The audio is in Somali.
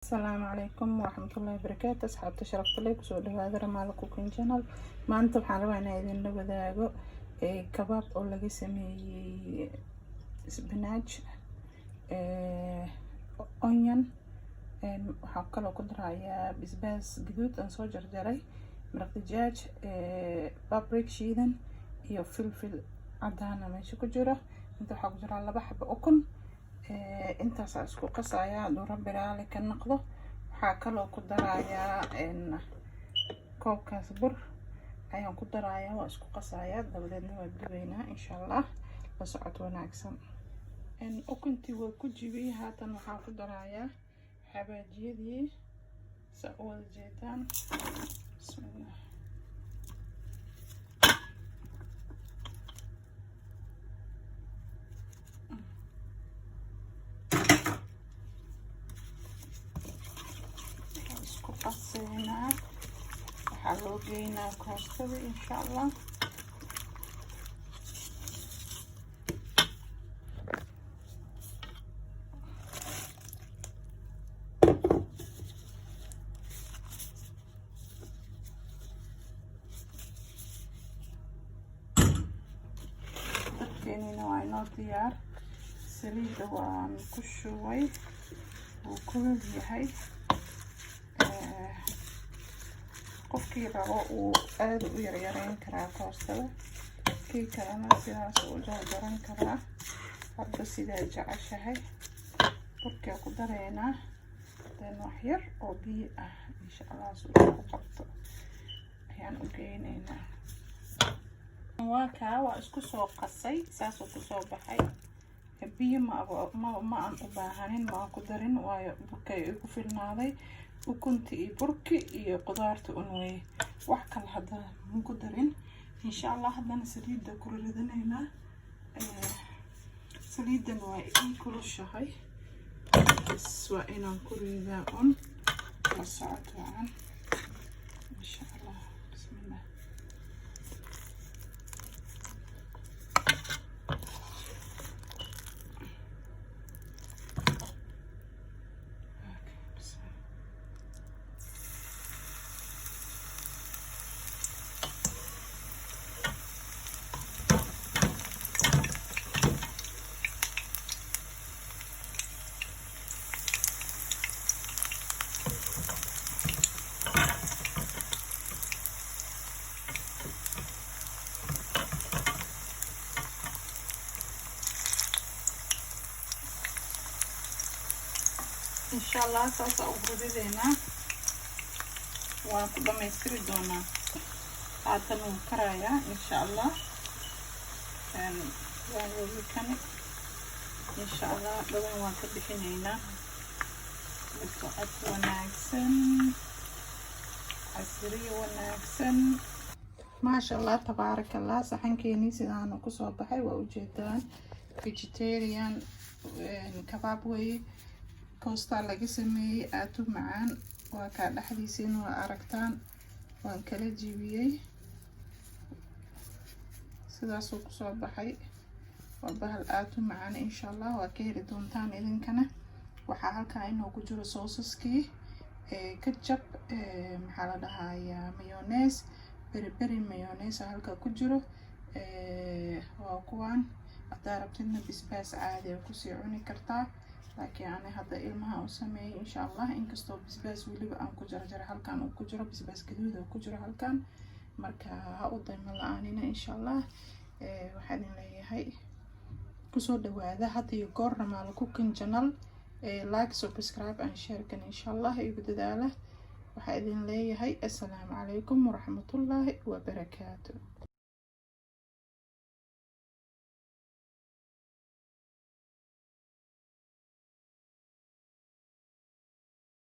السلام عليكم ورحمة الله وبركاته. أصحابتي شرفت لي kusoo dhawaada Ramaal Cooking Channel. maanta waxaan rabaa inaan idin la wadaago kabaab oo laga sameeyay spinach, onion, waxaan kaloo ku darayaa basbaas gaduud aan soo jarjaray, maraq digaag, paprika shiidan iyo filfil cadaan ah meesha ku jiro. inta waxaa ku jira 2 xabo ukun. intaas aan isku qasayaa dooro biraale ka noqdo. waxaa kaloo ku darayaa koobkaas bur ayaan ku darayaa, waa isku qasayaa dabadeedna waa dubaynaa insha Allah. la socod wanaagsan. ukuntii waa ku jibiyay, haatan waxaan ku darayaa xabaajiyadii sa wada jeedaan. bismillah. قصينا وحلوقينا كاستوي ان شاء الله. دكينينا وعينو ديار سليد وان كشوي وكل يحي qofkii rabo uu aad u yaryareyn karaa koostada, kii kalena sidaas u jarjaran karaa hadba sidaa jeceshahay. burkaa ku dareynaa dan wax yar oo biyo ah insha Allah soo ku qabto ayaan u geynaynaa. waa isku soo qasay saas oo ku soo baxay. biyo ma aan u baahanin, ma aan ku darin waayo burkay igu filnaaday. ukunti iyo burki iyo qudaarta unway wax kale hadda ma ku darin insha Allah. haddana saliida ku ridanaynaa. saliidan waa in kulushahay waa inaan ku ridaa un la socod wacan insha Allah. bismillah. إن شاء الله صوص أو بدينا وكده ما يصير دونا عطنا كرايا إن شاء الله. يعني كان إن شاء الله بدنا واحد بحنينا بسقط وناكسن عسري وناكسن ما شاء الله تبارك الله. صحن كيني سيدان وكسر بحي ووجدان vegetarian كباب وي كوستا laga sameeyay aad u macaan. waa ka dhaxdiisina waa aragtaan waan kala jibiyay sidaas oo ku soo baxay. waa bahal aad u macaan insha Allah waa ka heli doontaan idinkana. waxaa halkaa inoo ku jiro soosaskii ketchup, maxaa la dhahayaa mayonnaise, peri mayonnaise halka ku jiro. waa kuwan haddaa rabtidna basbaas caadi ah ku sii cuni kartaa, laakiin ani hadda ilmaha u sameeyay insha Allah. inkastoo basbaas waliba aan ku jarjaray halkan uu ku jiro basbaas gaduud oo ku jiro halkan, marka ha u daymo la'aanina insha Allah. waxaan leeyahay kusoo dhawaada hadda iyo goor Ramaal Cooking Channel. like, subscribe and share kan insha Allah igu dadaala. waxaan idin leeyahay assalaamu calaykum waraxmatullaahi wabarakaatuh.